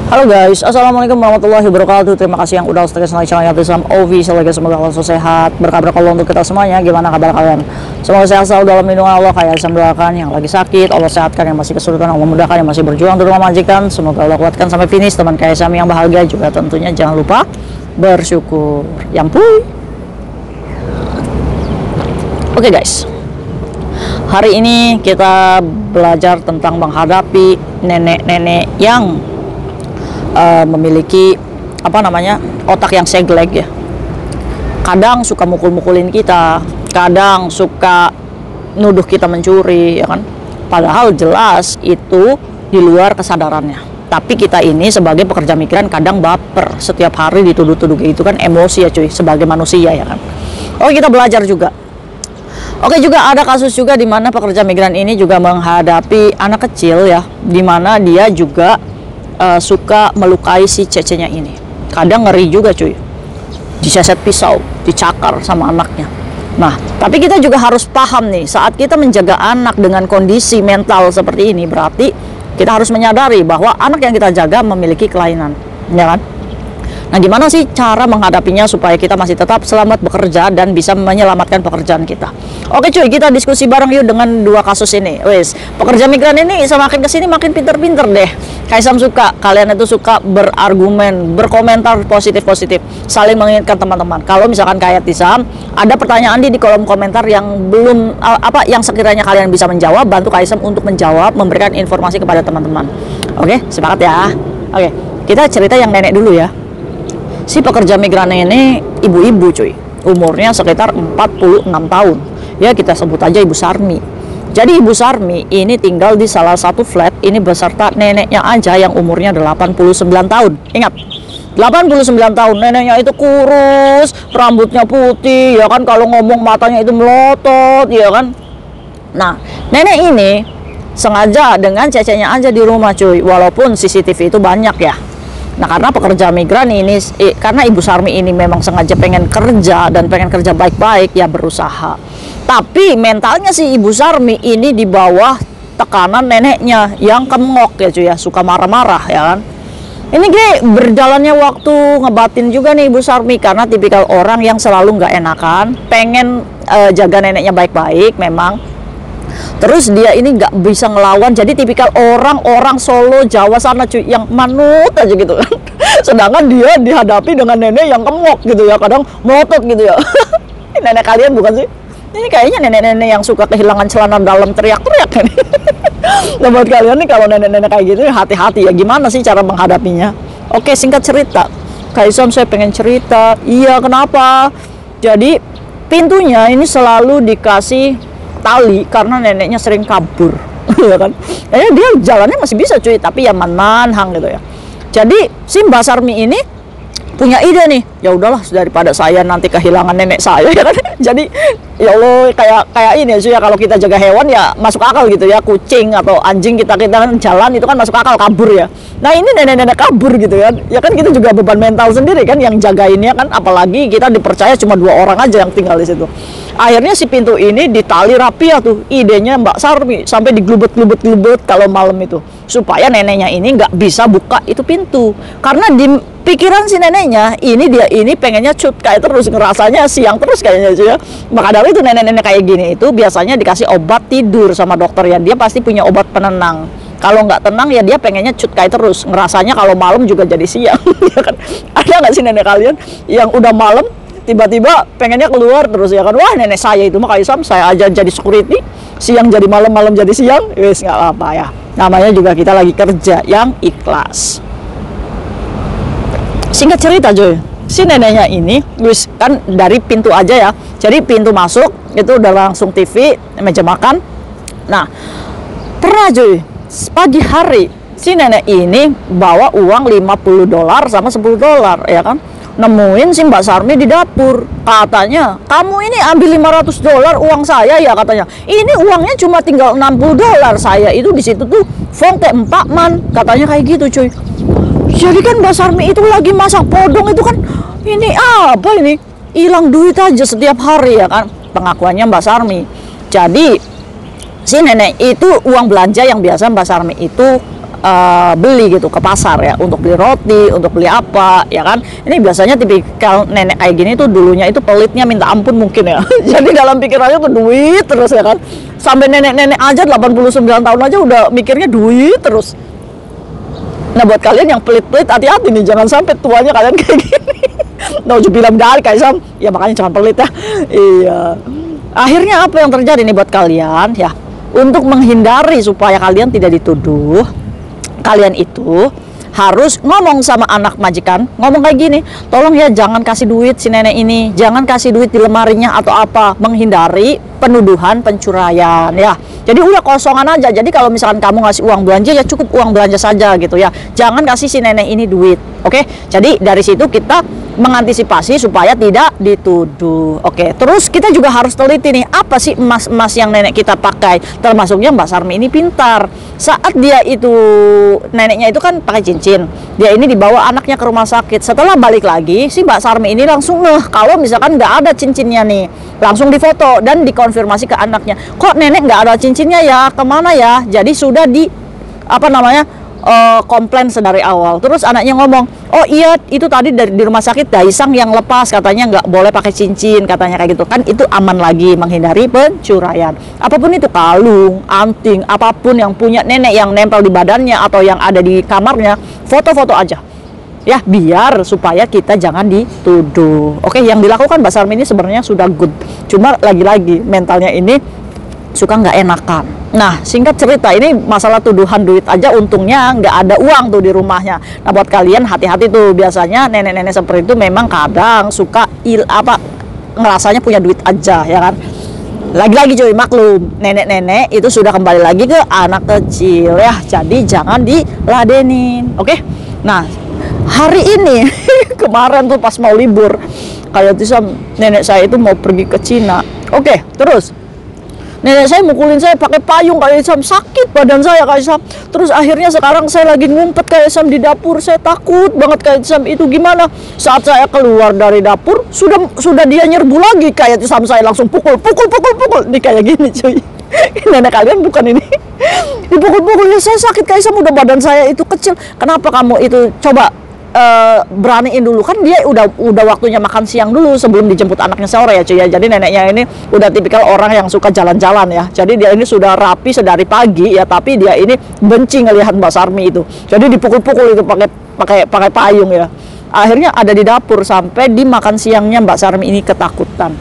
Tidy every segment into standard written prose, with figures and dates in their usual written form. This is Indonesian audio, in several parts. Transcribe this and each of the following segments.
Halo guys, assalamualaikum warahmatullahi wabarakatuh. Terima kasih yang udah stay channel Yaftisam Official. Semoga kalian sehat, berkah Allah untuk kita semuanya. Gimana kabar kalian? Semoga sehat selalu dalam lindungan Allah. Kayak saya doakan yang lagi sakit, Allah sehatkan. Yang masih kesulitan, Allah memudahkan. Yang masih berjuang di rumah majikan, semoga Allah kuatkan sampai finish. Teman kayak Sami yang bahagia juga tentunya jangan lupa bersyukur. Yang puy. Oke guys, hari ini kita belajar tentang menghadapi nenek-nenek yang memiliki otak yang segleg ya. Kadang suka mukul-mukulin kita, kadang suka nuduh kita mencuri ya kan, padahal jelas itu di luar kesadarannya. Tapi kita ini sebagai pekerja migran kadang baper, setiap hari dituduh-tuduh gitu kan, emosi ya cuy, sebagai manusia ya kan. Oke, kita belajar juga. Oke, juga ada kasus juga di mana pekerja migran ini juga menghadapi anak kecil ya, di mana dia juga suka melukai si cecenya ini. Kadang ngeri juga cuy, diseset pisau, dicakar sama anaknya. Nah, tapi kita juga harus paham nih, saat kita menjaga anak dengan kondisi mental seperti ini, berarti kita harus menyadari bahwa anak yang kita jaga memiliki kelainan, ya kan? Nah, gimana sih cara menghadapinya supaya kita masih tetap selamat bekerja dan bisa menyelamatkan pekerjaan kita? Oke cuy, kita diskusi bareng yuk dengan dua kasus ini. Wes, pekerja migran ini semakin kesini makin pinter-pinter deh. Kaisam suka, kalian itu suka berargumen, berkomentar positif-positif, saling mengingatkan teman-teman. Kalau misalkan kayak Tisam, ada pertanyaan di kolom komentar yang belum yang sekiranya kalian bisa menjawab, bantu Kaisam untuk menjawab, memberikan informasi kepada teman-teman. Oke, sepakat ya. Oke, kita cerita yang nenek dulu ya. Si pekerja migran ini ibu-ibu cuy, umurnya sekitar 46 tahun ya, kita sebut aja Ibu Sarmi. Jadi Ibu Sarmi ini tinggal di salah satu flat ini beserta neneknya aja yang umurnya 89 tahun. Ingat, 89 tahun, neneknya itu kurus, rambutnya putih ya kan, kalau ngomong matanya itu melotot ya kan. Nah, nenek ini sengaja dengan cecenya aja di rumah cuy, walaupun CCTV itu banyak ya. Nah, karena pekerja migran ini, karena Ibu Sarmi ini memang sengaja pengen kerja dan pengen kerja baik-baik, ya berusaha. Tapi mentalnya si Ibu Sarmi ini di bawah tekanan neneknya yang kemok ya cuy ya, suka marah-marah ya kan. Ini kayak berjalannya waktu ngebatin juga nih Ibu Sarmi, karena tipikal orang yang selalu nggak enakan, pengen jaga neneknya baik-baik memang. Terus dia ini nggak bisa ngelawan, jadi tipikal orang-orang Solo, Jawa sana cuy, yang manut aja gitu kan. Sedangkan dia dihadapi dengan nenek yang kemok gitu ya, kadang melotot gitu ya. Nenek kalian bukan sih? Ini kayaknya nenek-nenek yang suka kehilangan celana dalam teriak-teriak kan. Nah, buat kalian nih kalau nenek-nenek kayak gitu hati-hati ya, gimana sih cara menghadapinya? Oke, singkat cerita, Kaisam saya pengen cerita. Iya, kenapa? Jadi pintunya ini selalu dikasih tali karena neneknya sering kabur. Ya kan, dia jalannya masih bisa cuy, tapi ya manhang gitu ya. Jadi si Mbak Sarmi ini punya ide nih, ya udahlah daripada saya nanti kehilangan nenek saya ya kan. Jadi ya Allah, kayak ini ya, kalau kita jaga hewan ya masuk akal gitu ya, kucing atau anjing kita kan jalan itu kan masuk akal kabur ya. Nah, ini nenek-nenek kabur gitu ya kan kita juga beban mental sendiri kan yang jagainnya kan, apalagi kita dipercaya cuma 2 orang aja yang tinggal di situ. Akhirnya si pintu ini ditali rapi ya tuh, idenya Mbak Sarmi, sampai digelubet-gelubet kalau malam itu, supaya neneknya ini nggak bisa buka itu pintu. Karena di pikiran si neneknya dia ini pengennya cut kayak terus, ngerasanya siang terus kayaknya ya. Maka dari itu nenek-nenek kayak gini itu biasanya dikasih obat tidur sama dokter ya, dia pasti punya obat penenang. Kalau nggak tenang ya dia pengennya cut kayak terus, ngerasanya kalau malam juga jadi siang. Ya kan? Ada nggak sih nenek kalian yang udah malam tiba-tiba pengennya keluar terus ya kan? Wah, nenek saya itu mah Kaisam, saya aja jadi security, siang jadi malam, malam jadi siang, wes nggak apa ya. Namanya juga kita lagi kerja yang ikhlas. Singkat cerita Joy, si neneknya ini wis kan dari pintu aja ya, jadi pintu masuk itu udah langsung TV, meja makan. Nah, pernah Joy, pagi hari si nenek ini bawa uang $50 sama $10 ya kan, nemuin si Mbak Sarmi di dapur. Katanya, kamu ini ambil $500 uang saya ya katanya. Ini uangnya cuma tinggal $60. Saya itu di situ tuh fonte 4 man, katanya kayak gitu cuy. Jadi kan Mbak Sarmi itu lagi masak podong itu kan, ini apa ini, hilang duit aja setiap hari ya kan, pengakuannya Mbak Sarmi. Jadi si nenek itu uang belanja yang biasa Mbak Sarmi itu beli gitu ke pasar ya, untuk beli roti, untuk beli apa ya kan. Ini biasanya tipikal nenek kayak gini tuh dulunya itu pelitnya minta ampun mungkin ya. Jadi dalam pikirannya tuh duit terus ya kan. Sampai nenek-nenek aja 89 tahun aja udah mikirnya duit terus. Nah buat kalian yang pelit-pelit, hati-hati nih, jangan sampai tuanya kalian kayak gini. Nauzubillah dari Kak Isam, ya makanya jangan pelit ya. Iya. Akhirnya apa yang terjadi nih buat kalian ya? Untuk menghindari supaya kalian tidak dituduh, kalian itu harus ngomong sama anak majikan, ngomong kayak gini, tolong ya jangan kasih duit si nenek ini, jangan kasih duit di lemarinya atau apa, menghindari penuduhan pencurian ya. Jadi udah kosongan aja. Jadi kalau misalkan kamu ngasih uang belanja ya cukup uang belanja saja gitu ya, jangan kasih si nenek ini duit. Oke, jadi dari situ kita mengantisipasi supaya tidak dituduh. Oke, terus kita juga harus teliti nih, apa sih emas-emas yang nenek kita pakai. Termasuknya Mbak Sarmi ini pintar. Saat dia itu, neneknya itu kan pakai cincin, dia ini dibawa anaknya ke rumah sakit. Setelah balik lagi, si Mbak Sarmi ini langsung kalau misalkan nggak ada cincinnya nih, langsung difoto dan dikonfirmasi ke anaknya, kok nenek nggak ada cincinnya ya, kemana ya. Jadi sudah di komplain sedari awal. Terus anaknya ngomong, oh iya itu tadi di rumah sakit Daisang yang lepas, katanya nggak boleh pakai cincin, katanya kayak gitu kan. Itu aman lagi, menghindari pencurian. Apapun itu, kalung, anting, apapun yang punya nenek yang nempel di badannya atau yang ada di kamarnya, foto-foto aja ya, biar supaya kita jangan dituduh. Oke, yang dilakukan Mbak Sarmi ini sebenarnya sudah good, cuma lagi-lagi mentalnya ini suka nggak enakan. Nah, singkat cerita, ini masalah tuduhan duit aja, untungnya nggak ada uang tuh di rumahnya. Nah, buat kalian hati-hati tuh, biasanya nenek-nenek seperti itu memang kadang suka ngerasanya punya duit aja ya kan. Lagi-lagi cuy, maklum, nenek-nenek itu sudah kembali lagi ke anak kecil ya, jadi jangan diladenin. Oke. Nah, hari ini kemarin tuh pas mau libur, kayak itu nenek saya itu mau pergi ke Cina. Oke, terus nenek saya mukulin saya pakai payung kayak Isam, sakit badan saya kayak Isam. Terus akhirnya sekarang saya lagi ngumpet kayak Isam di dapur, saya takut banget kayak Isam. Itu gimana? Saat saya keluar dari dapur, sudah dia nyerbu lagi kayak Isam, saya langsung pukul. Ini kayak gini cuy. Nenek kalian bukan ini. Dipukul-pukul ya, saya sakit kayak Isam, udah badan saya itu kecil. Kenapa kamu itu coba beraniin dulu, kan dia udah waktunya makan siang dulu sebelum dijemput anaknya sore ya cuy ya. Jadi neneknya ini udah tipikal orang yang suka jalan-jalan ya, jadi dia ini sudah rapi sedari pagi ya, tapi dia ini benci ngelihat Mbak Sarmi itu, jadi dipukul-pukul itu pakai payung ya. Akhirnya ada di dapur, sampai di makan siangnya Mbak Sarmi ini ketakutan.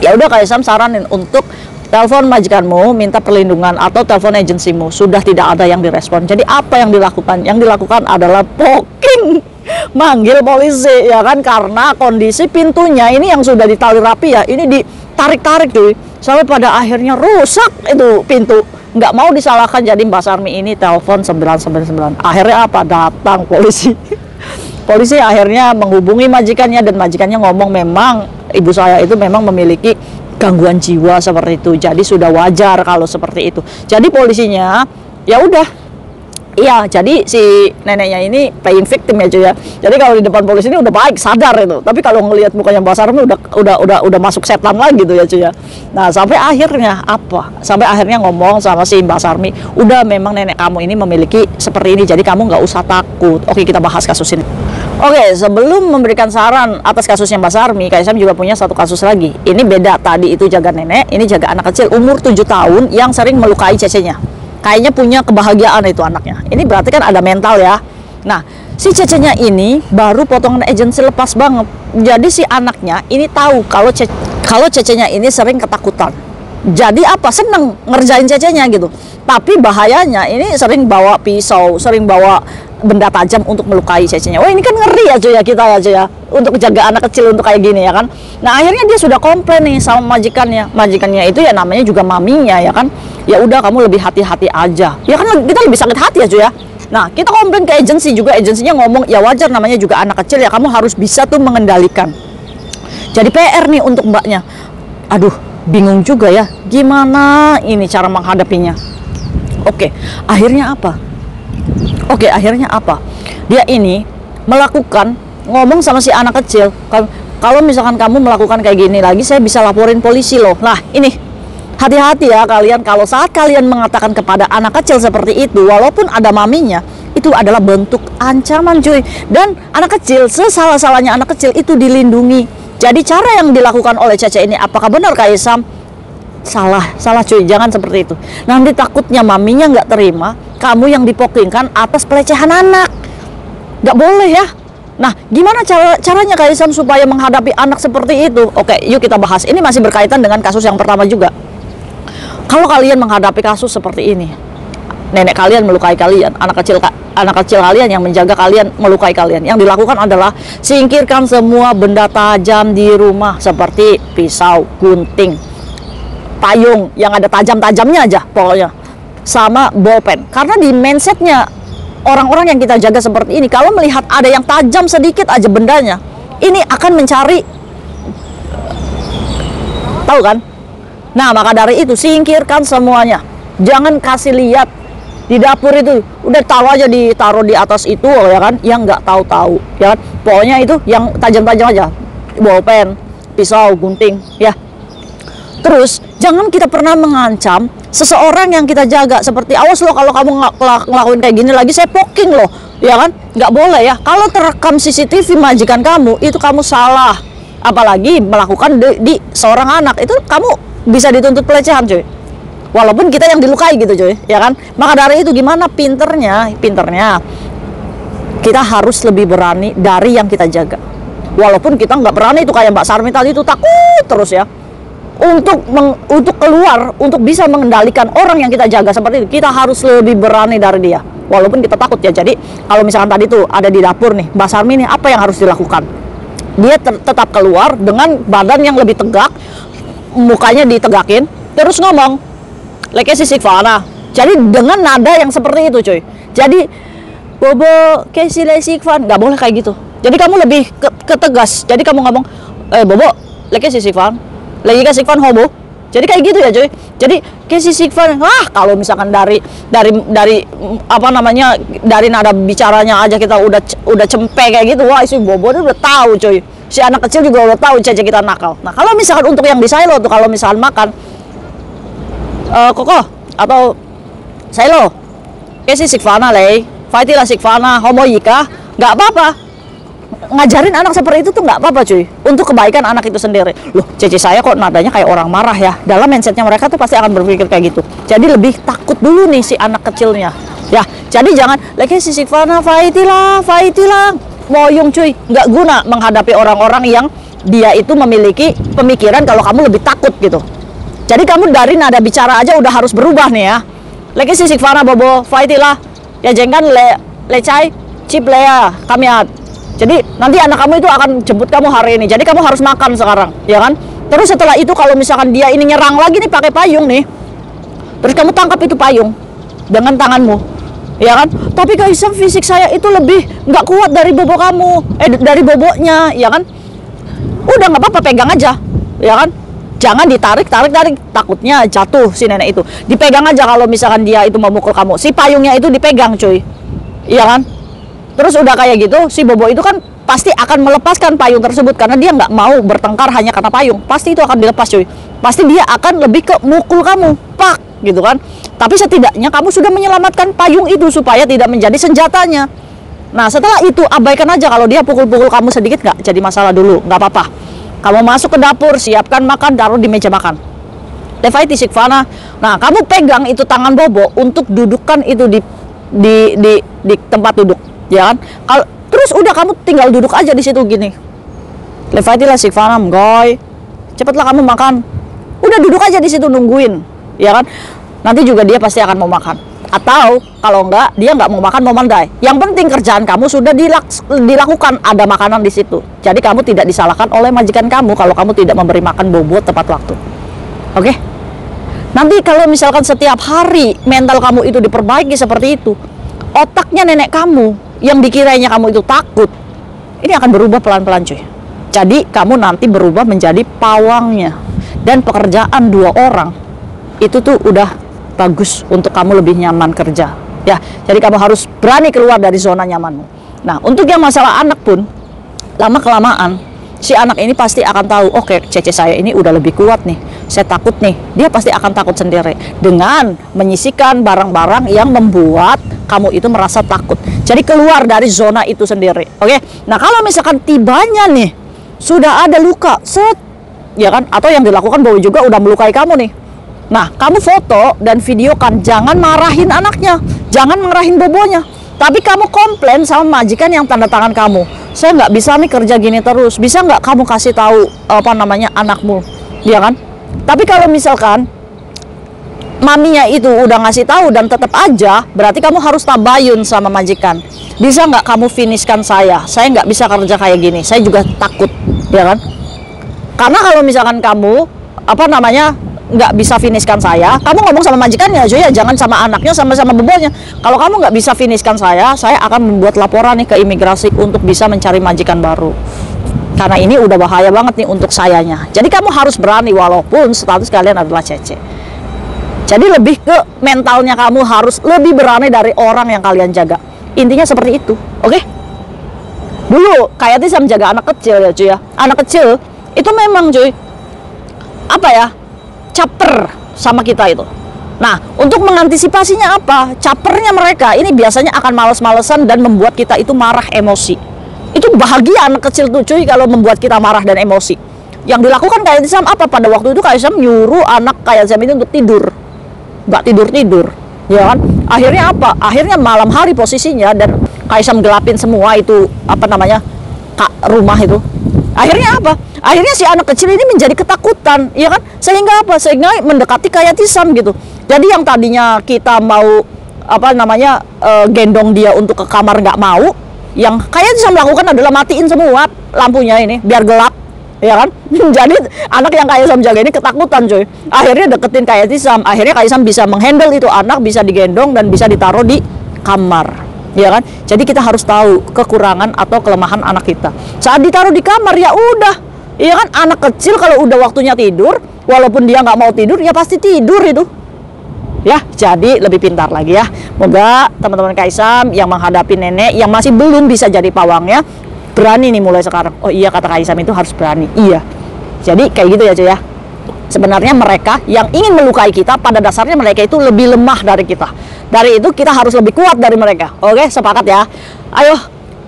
Ya udah kayak Sam saranin untuk telepon majikanmu, minta perlindungan, atau telepon agensimu. Sudah tidak ada yang direspon. Jadi apa yang dilakukan? Yang dilakukan adalah poking, manggil polisi ya kan, karena kondisi pintunya ini yang sudah ditali rapi ya, ini ditarik-tarik cuy, sampai pada akhirnya rusak itu pintu. Nggak mau disalahkan, jadi Mbak Sarmi ini telepon 999. Akhirnya apa? Datang polisi. Polisi akhirnya menghubungi majikannya, dan majikannya ngomong memang ibu saya itu memang memiliki gangguan jiwa seperti itu, jadi sudah wajar kalau seperti itu. Jadi polisinya ya udah, iya, jadi si neneknya ini playing victim ya cuy ya. Jadi kalau di depan polisi ini udah baik, sadar itu, tapi kalau ngelihat mukanya Mbak Sarmi udah masuk setan lagi tuh ya cuy ya. Nah, sampai akhirnya apa? Sampai akhirnya ngomong sama si Mbak Sarmi, udah memang nenek kamu ini memiliki seperti ini, jadi kamu nggak usah takut. Oke, kita bahas kasus ini. Oke, sebelum memberikan saran atas kasusnya Mbak Sarmi, Kak Isam juga punya satu kasus lagi. Ini beda, tadi itu jaga nenek, ini jaga anak kecil umur 7 tahun yang sering melukai cecenya. Kayaknya punya kebahagiaan itu anaknya. Ini berarti kan ada mental ya. Nah, si cecenya ini baru potongan agensi lepas banget. Jadi si anaknya ini tahu kalau cecenya ini sering ketakutan. Jadi apa? Seneng ngerjain cecenya gitu. Tapi bahayanya ini sering bawa pisau, sering bawa benda tajam untuk melukai cecenya. Wah, ini kan ngeri ya cuy ya, kita ya cuy ya, untuk jaga anak kecil untuk kayak gini ya kan. Nah, akhirnya dia sudah komplain nih sama majikannya. Majikannya itu ya namanya juga maminya ya kan. Ya udah, kamu lebih hati-hati aja. Ya kan kita lebih sakit hati ya cuy ya. Nah, kita komplain ke agensi juga, agensinya ngomong ya wajar, namanya juga anak kecil ya, kamu harus bisa tuh mengendalikan. Jadi PR nih untuk mbaknya. Aduh, bingung juga ya, gimana ini cara menghadapinya. Oke, akhirnya apa? Dia ini melakukan, ngomong sama si anak kecil, kalau misalkan kamu melakukan kayak gini lagi, saya bisa laporin polisi loh. Nah, ini hati-hati ya kalian, kalau saat kalian mengatakan kepada anak kecil seperti itu, walaupun ada maminya, itu adalah bentuk ancaman cuy. Dan anak kecil, sesalah-salahnya anak kecil itu dilindungi. Jadi cara yang dilakukan oleh Cece ini apakah benar Kak Isam? Salah cuy, jangan seperti itu. Nanti takutnya maminya nggak terima kamu yang dipokingkan atas pelecehan anak. Nggak boleh ya. Nah, gimana caranya Kak Isam supaya menghadapi anak seperti itu? Oke, yuk kita bahas. Ini masih berkaitan dengan kasus yang pertama juga. Kalau kalian menghadapi kasus seperti ini, nenek kalian melukai kalian, anak kecil kalian yang menjaga kalian melukai kalian, yang dilakukan adalah singkirkan semua benda tajam di rumah seperti pisau, gunting, payung yang ada tajam-tajamnya aja pokoknya, sama bolpen. Karena di mindsetnya orang-orang yang kita jaga seperti ini, kalau melihat ada yang tajam sedikit aja bendanya, ini akan mencari, tahu kan? Nah, maka dari itu singkirkan semuanya. Jangan kasih lihat di dapur itu, udah ditaruh di atas itu ya kan, yang nggak tahu-tahu ya kan. Pokoknya itu yang tajam-tajam aja, bolpen, pisau, gunting ya. Terus jangan kita pernah mengancam seseorang yang kita jaga, seperti awas loh kalau kamu ngelakuin kayak gini lagi saya poking loh ya kan. Nggak boleh ya. Kalau terekam CCTV majikan kamu, itu kamu salah. Apalagi melakukan di seorang anak, itu kamu bisa dituntut pelecehan cuy, walaupun kita yang dilukai gitu cuy ya kan. Maka dari itu gimana pinternya kita harus lebih berani dari yang kita jaga. Walaupun kita nggak berani itu kayak Mbak Sarmi tadi itu takut terus ya untuk keluar, untuk bisa mengendalikan orang yang kita jaga seperti itu, kita harus lebih berani dari dia walaupun kita takut ya. Jadi kalau misalkan tadi tuh ada di dapur nih Mbak Sarmi nih, apa yang harus dilakukan? Dia tetap keluar dengan badan yang lebih tegak, mukanya ditegakin, terus ngomong leke si Sikfana. Jadi dengan nada yang seperti itu cuy. Jadi Bobo kesi le Sikfan, nggak boleh kayak gitu. Jadi kamu lebih ketegas. Jadi kamu ngomong Bobo leke si Sikfan, lagi ke Sikfan hobo. Jadi kayak gitu ya cuy. Jadi kesi Sikfan, kalau misalkan dari apa namanya, dari nada bicaranya aja kita udah cempe kayak gitu, wah si Bobo udah tahu cuy. Si anak kecil juga udah tahu Cece kita nakal. Nah, kalau misalkan untuk yang di silo tuh, kalau misalkan makan Koko atau silo kesi Sikfana lei, Faitila Sikfana, homo yika, nggak apa-apa. Ngajarin anak seperti itu tuh nggak apa-apa cuy, untuk kebaikan anak itu sendiri. Loh, Cece saya kok nadanya kayak orang marah ya. Dalam mindsetnya mereka tuh pasti akan berpikir kayak gitu. Jadi lebih takut dulu nih si anak kecilnya ya. Jadi jangan lagi si Sikfana Faitila moyong cuy, nggak guna menghadapi orang-orang yang dia itu memiliki pemikiran kalau kamu lebih takut gitu. Jadi kamu dari nada bicara aja udah harus berubah nih ya. Lagi si Sikfana Bobo Faitila ya, jengkan lecai cip lea kamiat. Jadi nanti anak kamu itu akan jemput kamu hari ini, jadi kamu harus makan sekarang ya kan. Terus setelah itu kalau misalkan dia ini nyerang lagi nih pakai payung nih, terus kamu tangkap itu payung dengan tanganmu ya kan. Tapi Kak Isam, fisik saya itu lebih nggak kuat dari bobo kamu, dari boboknya ya kan. Udah nggak apa-apa, pegang aja ya kan. Jangan ditarik, takutnya jatuh si nenek itu. Dipegang aja kalau misalkan dia itu memukul kamu. Si payungnya itu dipegang cuy iya kan. Terus udah kayak gitu, si bobo itu kan pasti akan melepaskan payung tersebut karena dia nggak mau bertengkar hanya karena payung. Pasti itu akan dilepas cuy. Pasti dia akan lebih ke mukul kamu, pak gitu kan. Tapi setidaknya kamu sudah menyelamatkan payung itu supaya tidak menjadi senjatanya. Nah setelah itu abaikan aja kalau dia pukul-pukul kamu sedikit, nggak jadi masalah dulu, nggak apa-apa. Kamu masuk ke dapur, siapkan makan, taruh di meja makan. Tefaiti Sikfana. Nah kamu pegang itu tangan bobo untuk dudukkan itu di tempat duduk ya kan. Terus udah kamu tinggal duduk aja di situ gini. Lefaitilah Sikfana mgoy, cepatlah kamu makan. Udah duduk aja di situ nungguin ya kan. Nanti juga dia pasti akan mau makan. Atau kalau enggak, dia nggak mau makan, mau mandai. Yang penting kerjaan kamu sudah dilakukan, ada makanan di situ. Jadi kamu tidak disalahkan oleh majikan kamu kalau kamu tidak memberi makan bobo tepat waktu. Oke? Nanti kalau misalkan setiap hari mental kamu itu diperbaiki seperti itu, otaknya nenek kamu yang dikiranya kamu itu takut, ini akan berubah pelan-pelan cuy. Jadi kamu nanti berubah menjadi pawangnya. Dan pekerjaan 2 orang itu tuh udah bagus untuk kamu lebih nyaman kerja ya. Jadi kamu harus berani keluar dari zona nyamanmu. Nah untuk yang masalah anak pun, lama kelamaan si anak ini pasti akan tahu, oke, Cece saya ini udah lebih kuat nih, saya takut nih. Dia pasti akan takut sendiri dengan menyisikan barang-barang yang membuat kamu itu merasa takut. Jadi keluar dari zona itu sendiri. Oke. Nah, kalau misalkan tibanya nih sudah ada luka, set, ya kan? Atau yang dilakukan bahwa juga udah melukai kamu nih. Nah, kamu foto dan videokan, jangan marahin anaknya, jangan marahin bobonya. Tapi kamu komplain sama majikan yang tanda tangan kamu. Saya nggak bisa nih kerja gini terus. Bisa nggak kamu kasih tahu anakmu, ya kan? Tapi kalau misalkan maminya itu udah ngasih tahu dan tetap aja, berarti kamu harus tabayun sama majikan. Bisa nggak kamu finishkan saya? Saya nggak bisa kerja kayak gini. Saya juga takut, ya kan? Karena kalau misalkan kamu nggak bisa finishkan saya, kamu ngomong sama majikannya aja ya, jangan sama anaknya, sama bebonya. Kalau kamu nggak bisa finishkan saya akan membuat laporan nih ke imigrasi untuk bisa mencari majikan baru. Karena ini udah bahaya banget nih untuk sayanya. Jadi kamu harus berani walaupun status kalian adalah cece. Jadi lebih ke mentalnya kamu harus lebih berani dari orang yang kalian jaga. Intinya seperti itu, oke? Dulu kayak Tisam jaga anak kecil ya cuy ya. Anak kecil itu memang cuy, caper sama kita itu. Nah, untuk mengantisipasinya apa? Capernya mereka ini biasanya akan males-malesan dan membuat kita itu marah, emosi. Itu bahagia anak kecil tuh cuy kalau membuat kita marah dan emosi. Yang dilakukan kayak Tisam apa? Pada waktu itu kayak Tisam nyuruh anak kayak Tisam itu untuk tidur. Nggak tidur-tidur, ya kan? Akhirnya apa? Akhirnya malam hari posisinya dan kayak Tisam gelapin semua itu rumah itu. Akhirnya apa? Akhirnya si anak kecil ini menjadi ketakutan, ya kan? Sehingga apa? Sehingga mendekati kayak Tisam gitu. Jadi yang tadinya kita mau gendong dia untuk ke kamar nggak mau, yang kayak Tisam lakukan adalah matiin semua lampunya ini biar gelap, ya kan? Jadi anak yang kayak Tisam jaga ini ketakutan coy. Akhirnya deketin kayak Tisam. Akhirnya kayak Tisam bisa menghandle itu anak, bisa digendong dan bisa ditaruh di kamar, ya kan? Jadi kita harus tahu kekurangan atau kelemahan anak kita. Saat ditaruh di kamar ya udah. Iya kan, anak kecil kalau udah waktunya tidur, walaupun dia nggak mau tidur, ya pasti tidur itu. Ya, jadi lebih pintar lagi ya. Moga teman-teman Kaisam yang menghadapi nenek yang masih belum bisa jadi pawangnya, berani nih mulai sekarang. Oh iya, kata Kaisam itu harus berani. Iya. Jadi kayak gitu ya cuy ya. Sebenarnya mereka yang ingin melukai kita, pada dasarnya mereka itu lebih lemah dari kita. Dari itu kita harus lebih kuat dari mereka. Oke, sepakat ya. Ayo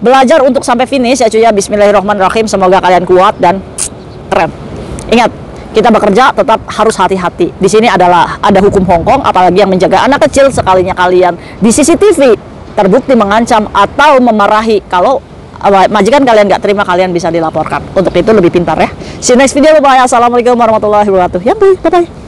belajar untuk sampai finish ya cuy ya. Bismillahirrahmanirrahim. Semoga kalian kuat dan keren. Ingat, kita bekerja tetap harus hati-hati. Di sini ada hukum Hongkong, apalagi yang menjaga anak kecil. Sekalinya kalian di CCTV terbukti mengancam atau memarahi, kalau majikan kalian nggak terima, kalian bisa dilaporkan. Untuk itu lebih pintar ya. See you next video. Bye. Assalamualaikum warahmatullahi wabarakatuh. Ya, bye.